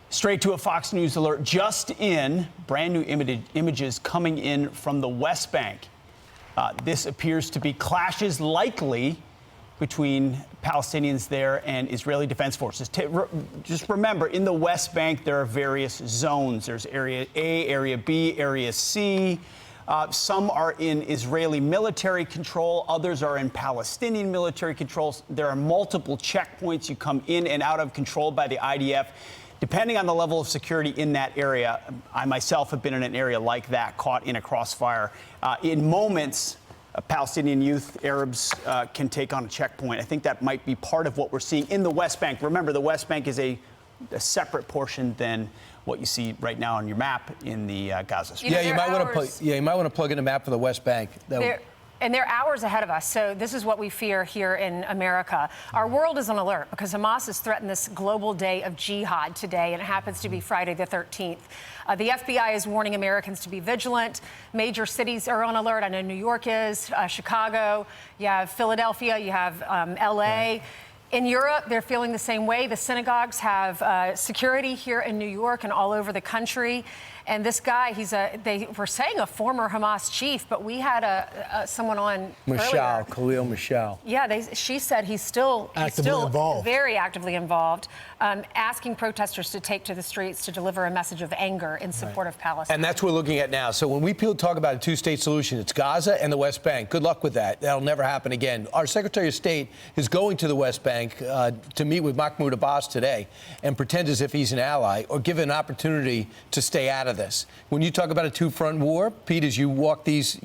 Straight to a Fox News alert just in, brand new images coming in from the West Bank. This appears to be clashes likely between Palestinians there and Israeli Defense Forces. Just remember, in the West Bank, there are various zones. There's Area A, Area B, Area C. Some are in Israeli military control. Others are in Palestinian military control. There are multiple checkpoints you come in and out of, controlled by the IDF. Depending on the level of security in that area, I myself have been in an area like that, caught in a crossfire. In moments, Palestinian youth, Arabs can take on a checkpoint. I think that might be part of what we're seeing in the West Bank. Remember, the West Bank is a separate portion than what you see right now on your map in the Gaza Strip. You might want to plug in a map for the West Bank. And they're hours ahead of us, so this is what we fear here in America. Our world is on alert because Hamas has threatened this global day of jihad today, and it happens to be Friday the 13th. The FBI is warning Americans to be vigilant. Major cities are on alert. I know New York is, Chicago, you have Philadelphia, you have L.A. In Europe, they're feeling the same way. The synagogues have security here in New York and all over the country. And this guy, they were saying a former Hamas chief, but we had someone on earlier. Khalil Mashal. Yeah, she said he's still involved. Very actively involved, asking protesters to take to the streets to deliver a message of anger in support of Palestine. And that's what we're looking at now. So when we talk about a two-state solution, it's Gaza and the West Bank. Good luck with that. That'll never happen again. Our Secretary of State is going to the West Bank to meet with Mahmoud Abbas today and pretend as if he's an ally or give an opportunity to stay out of this. When you talk about a two-front war, Pete, as you walk these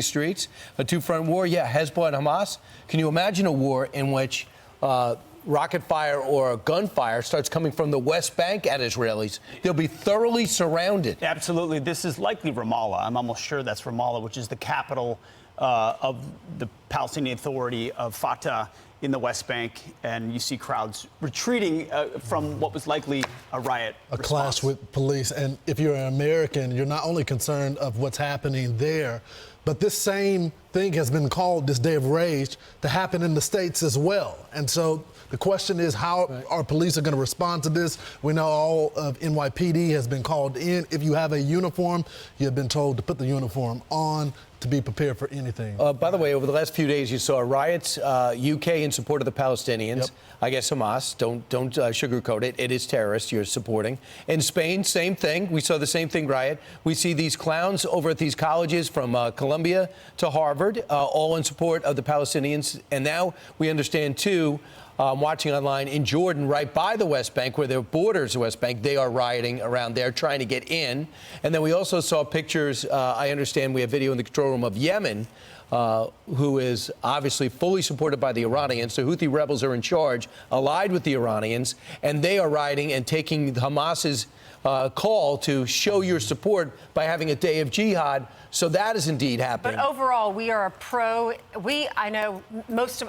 streets, a two-front war, yeah, Hezbollah and Hamas. Can you imagine a war in which rocket fire or gunfire starts coming from the West Bank at Israelis? They'll be thoroughly surrounded. Absolutely. This is likely Ramallah. I'm almost sure that's Ramallah, which is the capital of the Palestinian Authority of Fatah in the West Bank, and you see crowds retreating from what was likely a riot response. Clash with police. And if you're an American, you're not only concerned of what's happening there, but this same thing has been called, this day of rage, to happen in the States as well. And so the question is how our police are going to respond to this. We know all of NYPD has been called in. If you have a uniform, you have been told to put the uniform on to be prepared for anything. By the way, over the last few days, you saw riots, UK in support of the Palestinians. Yep. I guess Hamas, don't sugarcoat it. It is terrorists you're supporting. In Spain, same thing. We saw the same thing, riot. We see these clowns over at these colleges from Columbia to Harvard, all in support of the Palestinians. And now we understand, too, watching online in Jordan, right by the West Bank, where there borders the West Bank, they are rioting around there, trying to get in. And then we also saw pictures, I understand we have video in the control room of Yemen, who is obviously fully supported by the Iranians. The Houthi rebels are in charge, allied with the Iranians, and they are rioting and taking Hamas's call to show your support by having a day of jihad. So that is indeed happening. But overall, we are I know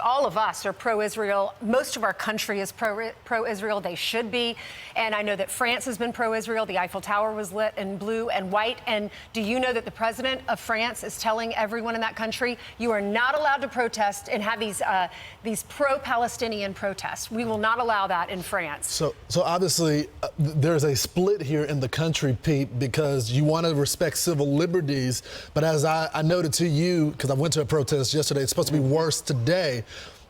all of us are pro-Israel. Most of our country is pro-Israel. They should be. And I know that France has been pro-Israel. The Eiffel Tower was lit in blue and white. And do you know that the president of France is telling everyone in that country, you are not allowed to protest and have these pro-Palestinian protests. We will not allow that in France. So obviously, there's a split here in the country, Pete, because you want to respect civil liberties. But as I noted to you, because I went to a protest yesterday, it's supposed to be worse today.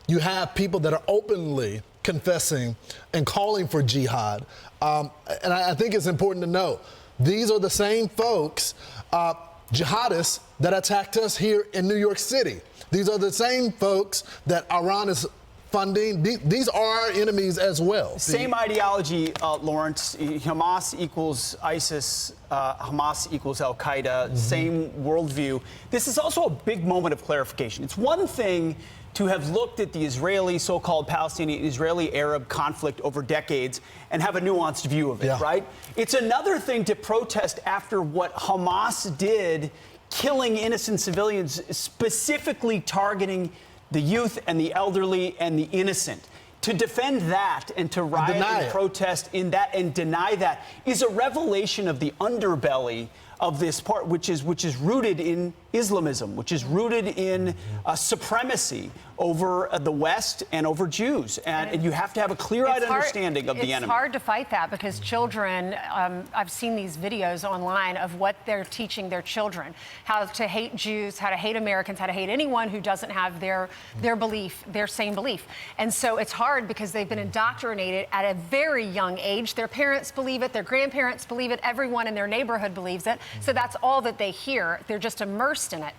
You have people that are openly confessing and calling for jihad. And I think it's important to know, these are the same folks, jihadists, that attacked us here in New York City. These are the same folks that Iran is funding. These are our enemies as well. Same ideology, Lawrence. Hamas equals ISIS. Hamas equals Al-Qaeda. Same worldview. This is also a big moment of clarification. It's one thing to have looked at the Israeli, so-called Palestinian, Israeli-Arab conflict over decades and have a nuanced view of it, right? It's another thing to protest after what Hamas did, killing innocent civilians, specifically targeting the youth and the elderly and the innocent. To defend that and to riot and protest in that and deny that is a revelation of the underbelly of this part, which is rooted in Islamism, which is rooted in supremacy over the West and over Jews. And you have to have a clear-eyed understanding of the enemy. It's hard to fight that because children, I've seen these videos online of what they're teaching their children, how to hate Jews, how to hate Americans, how to hate anyone who doesn't have their belief, their same belief. And so it's hard because they've been indoctrinated at a very young age. Their parents believe it, their grandparents believe it, everyone in their neighborhood believes it. So that's all that they hear. They're just immersed in it.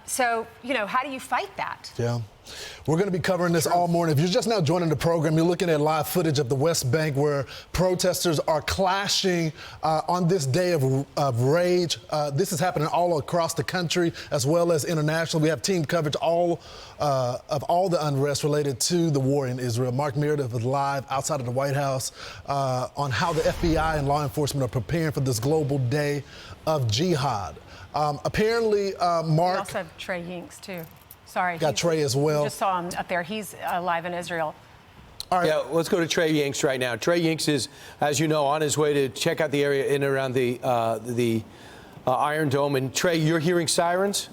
So, you know, how do you fight that? Yeah. We're going to be covering this all morning. If you're just now joining the program, you're looking at live footage of the West Bank where protesters are clashing on this day of rage. This is happening all across the country as well as internationally. We have team coverage of all the unrest related to the war in Israel. Mark Meredith is live outside of the White House on how the FBI and law enforcement are preparing for this global day of jihad. Apparently, Mark... We also have Trey Yinks, too. Sorry. Got Trey as well. Just saw him up there. He's live in Israel. All right. Yeah, let's go to Trey Yinks right now. Trey Yinks is, as you know, on his way to check out the area in and around the Iron Dome. And Trey, you're hearing sirens?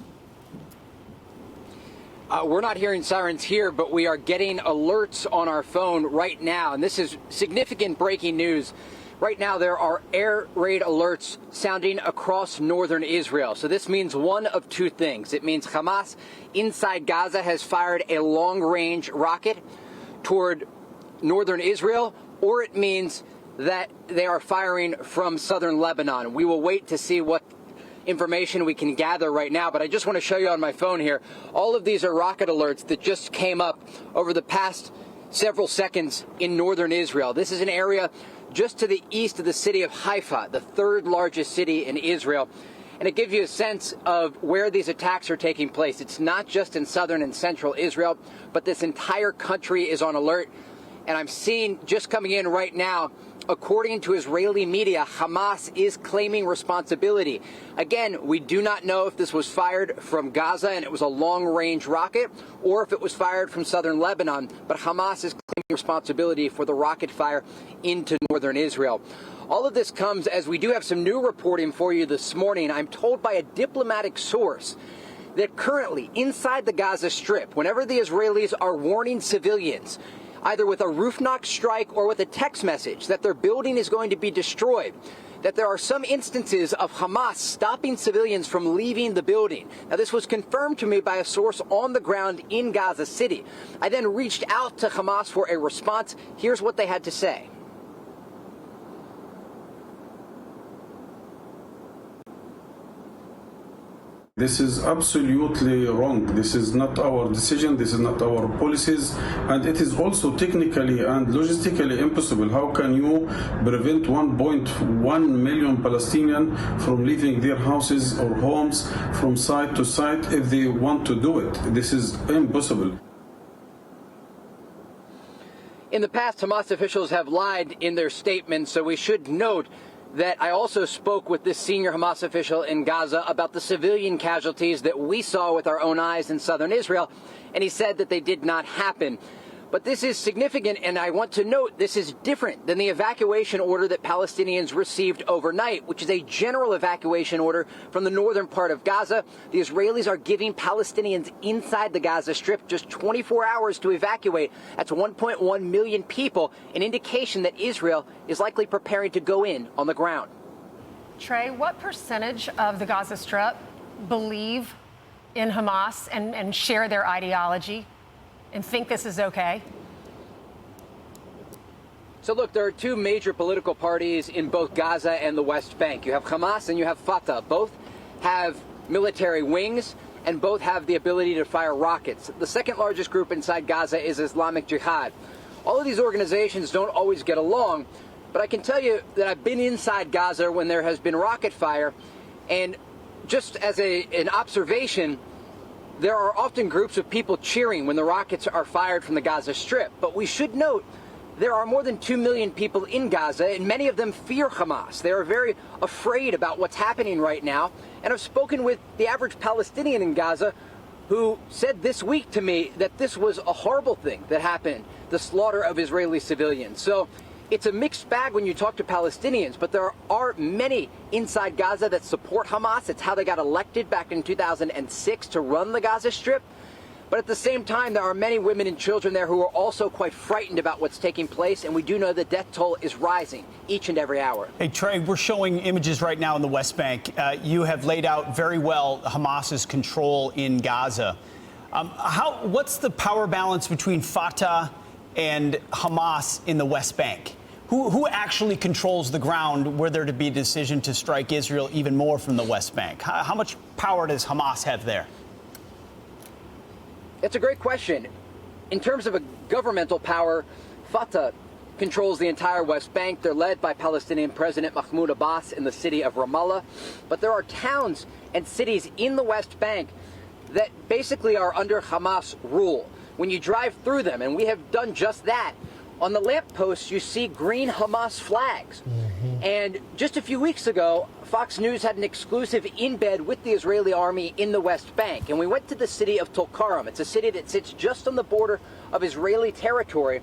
We're not hearing sirens here, but we are getting alerts on our phone right now. And this is significant breaking news. Right now, there are air raid alerts sounding across northern Israel. So this means one of two things. It means Hamas inside Gaza has fired a long-range rocket toward northern Israel, or it means that they are firing from southern Lebanon. We will wait to see what information we can gather right now, but I just want to show you on my phone here. All of these are rocket alerts that just came up over the past several seconds in northern Israel. This is an area just to the east of the city of Haifa, the third largest city in Israel. And it gives you a sense of where these attacks are taking place. It's not just in southern and central Israel, but this entire country is on alert. And I'm seeing just coming in right now, according to Israeli media, Hamas is claiming responsibility. Again, we do not know if this was fired from Gaza and it was a long-range rocket, or if it was fired from southern Lebanon. But Hamas is claiming responsibility for the rocket fire into northern Israel. All of this comes as we do have some new reporting for you this morning. I'm told by a diplomatic source that currently inside the Gaza Strip, whenever the Israelis are warning civilians, either with a roof knock strike or with a text message that their building is going to be destroyed, that there are some instances of Hamas stopping civilians from leaving the building. Now, this was confirmed to me by a source on the ground in Gaza City. I then reached out to Hamas for a response. Here's what they had to say. This is absolutely wrong. This is not our decision. This is not our policies. And it is also technically and logistically impossible. How can you prevent 1.1 million Palestinians from leaving their houses or homes from site to site if they want to do it? This is impossible. In the past, Hamas officials have lied in their statements, so we should note that I also spoke with this senior Hamas official in Gaza about the civilian casualties that we saw with our own eyes in southern Israel, and he said that they did not happen. But this is significant, and I want to note this is different than the evacuation order that Palestinians received overnight, which is a general evacuation order from the northern part of Gaza. The Israelis are giving Palestinians inside the Gaza Strip just 24 hours to evacuate. That's 1.1 million people, an indication that Israel is likely preparing to go in on the ground. Trey, what percentage of the Gaza Strip believe in Hamas and share their ideology and think this is okay? So look, there are two major political parties in both Gaza and the West Bank. You have Hamas and you have Fatah. Both have military wings and both have the ability to fire rockets. The second largest group inside Gaza is Islamic Jihad. All of these organizations don't always get along, but I can tell you that I've been inside Gaza when there has been rocket fire, and just as an observation, there are often groups of people cheering when the rockets are fired from the Gaza Strip. But we should note there are more than 2 million people in Gaza, and many of them fear Hamas. They are very afraid about what's happening right now. And I've spoken with the average Palestinian in Gaza who said this week to me that this was a horrible thing that happened, the slaughter of Israeli civilians. So it's a mixed bag when you talk to Palestinians, but there are many inside Gaza that support Hamas. It's how they got elected back in 2006 to run the Gaza Strip. But at the same time, there are many women and children there who are also quite frightened about what's taking place, and we do know the death toll is rising each and every hour. Hey, Trey, we're showing images right now in the West Bank. You have laid out very well Hamas's control in Gaza. What's the power balance between Fatah and Hamas in the West Bank? Who actually controls the ground were there to be a decision to strike Israel even more from the West Bank? How much power does Hamas have there? That's a great question. In terms of a governmental power, Fatah controls the entire West Bank. They're led by Palestinian President Mahmoud Abbas in the city of Ramallah. But there are towns and cities in the West Bank that basically are under Hamas rule. When you drive through them, and we have done just that, on the lampposts you see green Hamas flags. And just a few weeks ago, Fox News had an exclusive in bed with the Israeli army in the West Bank. And we went to the city of Tulkarm. It's a city that sits just on the border of Israeli territory.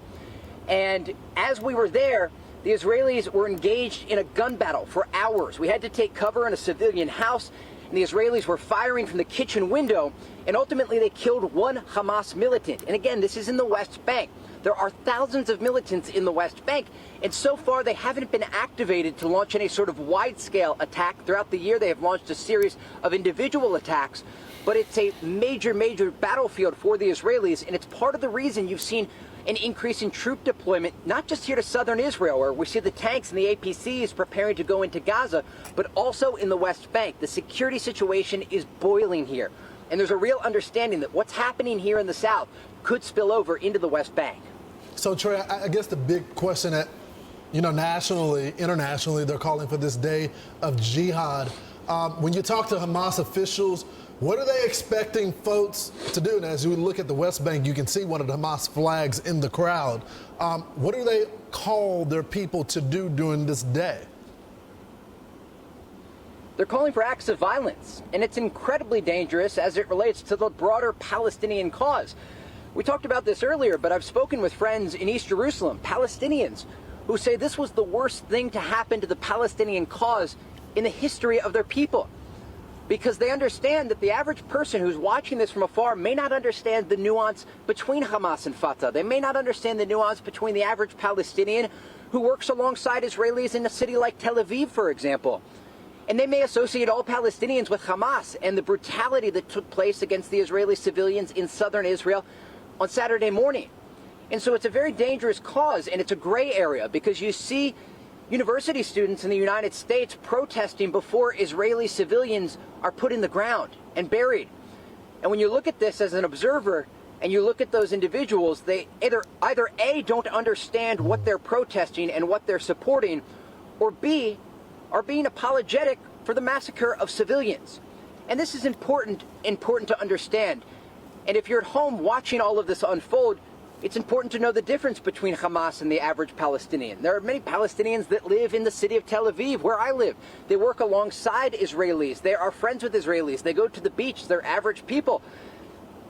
And as we were there, the Israelis were engaged in a gun battle for hours. We had to take cover in a civilian house, and the Israelis were firing from the kitchen window, and ultimately they killed one Hamas militant. And again, this is in the West Bank. There are thousands of militants in the West Bank, and so far they haven't been activated to launch any sort of wide-scale attack. Throughout the year, they have launched a series of individual attacks, but it's a major, major battlefield for the Israelis, and it's part of the reason you've seen an increase in troop deployment, not just here to southern Israel, where we see the tanks and the APCs preparing to go into Gaza, but also in the West Bank. The security situation is boiling here, and there's a real understanding that what's happening here in the south could spill over into the West Bank. So, Trey, I guess the big question that, nationally, internationally, they're calling for this day of jihad. When you talk to Hamas officials, what are they expecting folks to do? And as you look at the West Bank, you can see one of the Hamas flags in the crowd. What do they call their people to do during this day? They're calling for acts of violence, and it's incredibly dangerous as it relates to the broader Palestinian cause. We talked about this earlier, but I've spoken with friends in East Jerusalem, Palestinians, who say this was the worst thing to happen to the Palestinian cause in the history of their people. Because they understand that the average person who's watching this from afar may not understand the nuance between Hamas and Fatah. They may not understand the nuance between the average Palestinian who works alongside Israelis in a city like Tel Aviv, for example. And they may associate all Palestinians with Hamas and the brutality that took place against the Israeli civilians in southern Israel on Saturday morning. And so it's a very dangerous cause, and it's a gray area because you see university students in the United States protesting before Israeli civilians are put in the ground and buried. And when you look at this as an observer and you look at those individuals, they either A, don't understand what they're protesting and what they're supporting, or B, are being apologetic for the massacre of civilians. And this is important to understand. And if you're at home watching all of this unfold, it's important to know the difference between Hamas and the average Palestinian. There are many Palestinians that live in the city of Tel Aviv, where I live. They work alongside Israelis. They are friends with Israelis. They go to the beach. They're average people.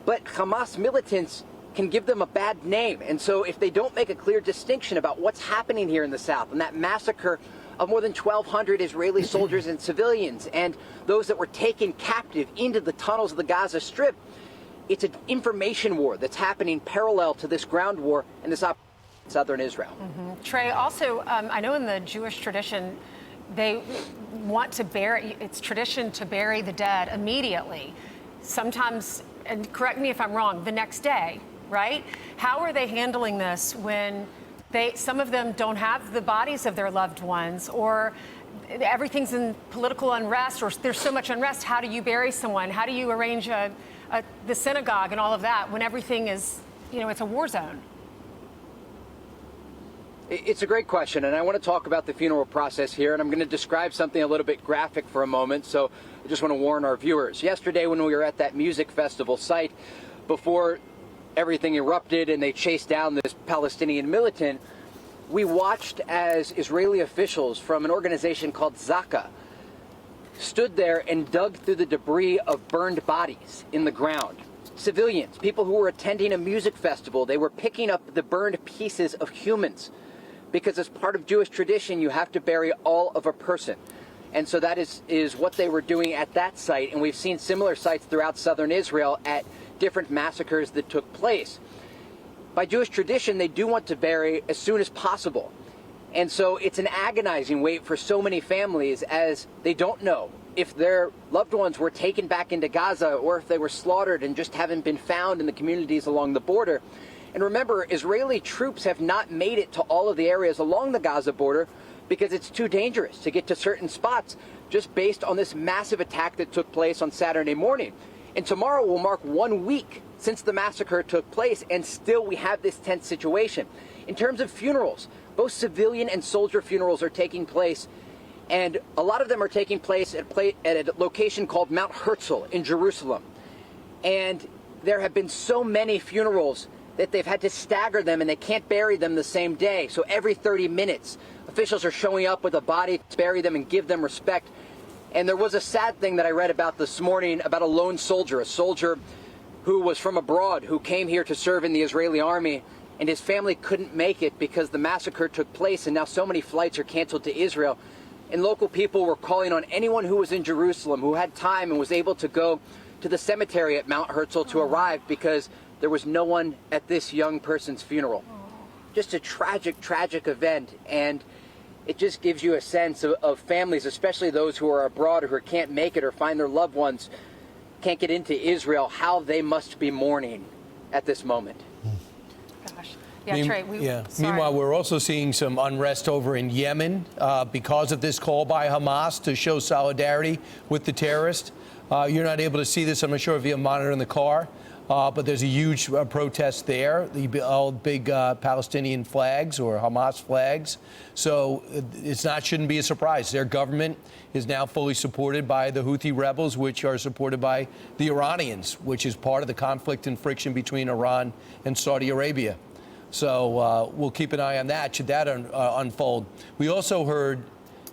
But Hamas militants can give them a bad name. And so if they don't make a clear distinction about what's happening here in the south and that massacre of more than 1,200 Israeli soldiers and civilians and those that were taken captive into the tunnels of the Gaza Strip, it's an information war that's happening parallel to this ground war and this operation in southern Israel. Trey, also, I know in the Jewish tradition, they want to bury, it's tradition to bury the dead immediately. Sometimes, and correct me if I'm wrong, the next day, right? How are they handling this when some of them don't have the bodies of their loved ones, or everything's in political unrest, or there's so much unrest? How do you bury someone? How do you arrange the synagogue and all of that when everything is, it's a war zone? It's a great question, and I want to talk about the funeral process here, and I'm going to describe something a little bit graphic for a moment, so I just want to warn our viewers. Yesterday when we were at that music festival site, before everything erupted and they chased down this Palestinian militant, we watched as Israeli officials from an organization called Zaka stood there and dug through the debris of burned bodies in the ground. Civilians, people who were attending a music festival, they were picking up the burned pieces of humans. because as part of Jewish tradition, you have to bury all of a person. And so that is what they were doing at that site. And we've seen similar sites throughout southern Israel at different massacres that took place. By Jewish tradition, they do want to bury as soon as possible. And so it's an agonizing wait for so many families, as they don't know if their loved ones were taken back into Gaza or if they were slaughtered and just haven't been found in the communities along the border. And remember, Israeli troops have not made it to all of the areas along the Gaza border because it's too dangerous to get to certain spots, just based on this massive attack that took place on Saturday morning. And tomorrow will mark 1 week since the massacre took place, and still we have this tense situation. In terms of funerals, both civilian and soldier funerals are taking place, and a lot of them are taking place at a location called Mount Herzl in Jerusalem. And there have been so many funerals that they've had to stagger them, and they can't bury them the same day. So every 30 minutes, officials are showing up with a body to bury them and give them respect. And there was a sad thing that I read about this morning about a lone soldier, a soldier who was from abroad, who came here to serve in the Israeli army, and his family couldn't make it because the massacre took place, and now so many flights are canceled to Israel. And local people were calling on anyone who was in Jerusalem, who had time and was able to go to the cemetery at Mount Herzl to arrive, because there was no one at this young person's funeral. Just a tragic, tragic event. And it just gives you a sense of families, especially those who are abroad, who can't make it or find their loved ones, can't get into Israel, how they must be mourning at this moment. Gosh. Yeah, Trey, Meanwhile, we're also seeing some unrest over in Yemen because of this call by Hamas to show solidarity with the terrorists. You're not able to see this, I'm not sure if you have a monitor in the car, but there's a huge protest there, all big Palestinian flags or Hamas flags. So shouldn't be a surprise. Their government is now fully supported by the Houthi rebels, which are supported by the Iranians, which is part of the conflict and friction between Iran and Saudi Arabia. So we'll keep an eye on that, should that unfold. We also heard,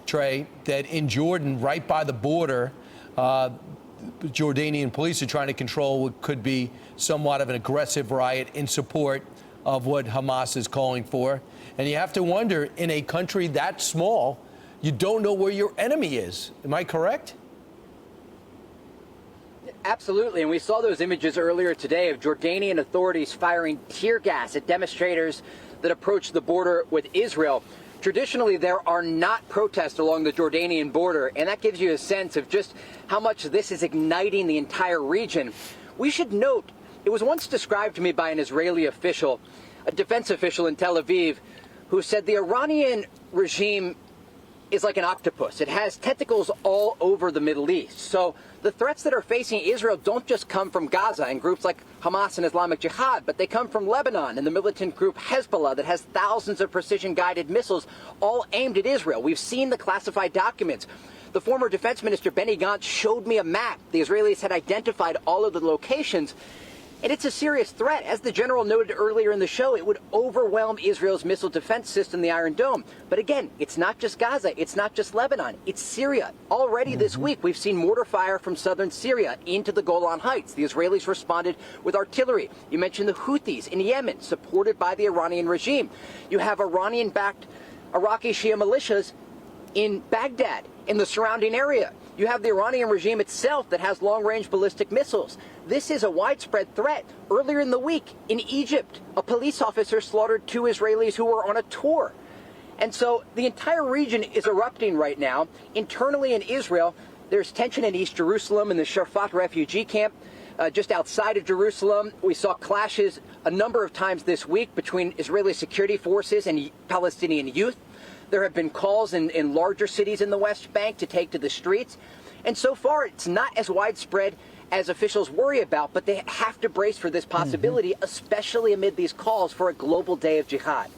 Trey, that in Jordan, right by the border, Jordanian police are trying to control what could be somewhat of an aggressive riot in support of what Hamas is calling for. And you have to wonder, in a country that small, you don't know where your enemy is. Am I correct? Absolutely, and we saw those images earlier today of Jordanian authorities firing tear gas at demonstrators that approached the border with Israel. Traditionally, there are not protests along the Jordanian border, and that gives you a sense of just how much this is igniting the entire region. We should note, it was once described to me by an Israeli official, a defense official in Tel Aviv, who said the Iranian regime is like an octopus. It has tentacles all over the Middle East. So the threats that are facing Israel don't just come from Gaza and groups like Hamas and Islamic Jihad, but they come from Lebanon and the militant group Hezbollah that has thousands of precision-guided missiles all aimed at Israel. We've seen the classified documents. The former defense minister, Benny Gantz, showed me a map. The Israelis had identified all of the locations. And it's a serious threat. As the general noted earlier in the show, it would overwhelm Israel's missile defense system, the Iron Dome. But again, it's not just Gaza. It's not just Lebanon. It's Syria. Already this week, we've seen mortar fire from southern Syria into the Golan Heights. The Israelis responded with artillery. You mentioned the Houthis in Yemen, supported by the Iranian regime. You have Iranian-backed Iraqi Shia militias in Baghdad, in the surrounding area. You have the Iranian regime itself that has long-range ballistic missiles. This is a widespread threat. Earlier in the week, in Egypt, a police officer slaughtered 2 Israelis who were on a tour. And so the entire region is erupting right now. Internally in Israel, there's tension in East Jerusalem in the Sharfat refugee camp. Just outside of Jerusalem, we saw clashes a number of times this week between Israeli security forces and Palestinian youth. There have been calls in larger cities in the West Bank to take to the streets. And so far, it's not as widespread as officials worry about, but they have to brace for this possibility, especially amid these calls for a global day of jihad.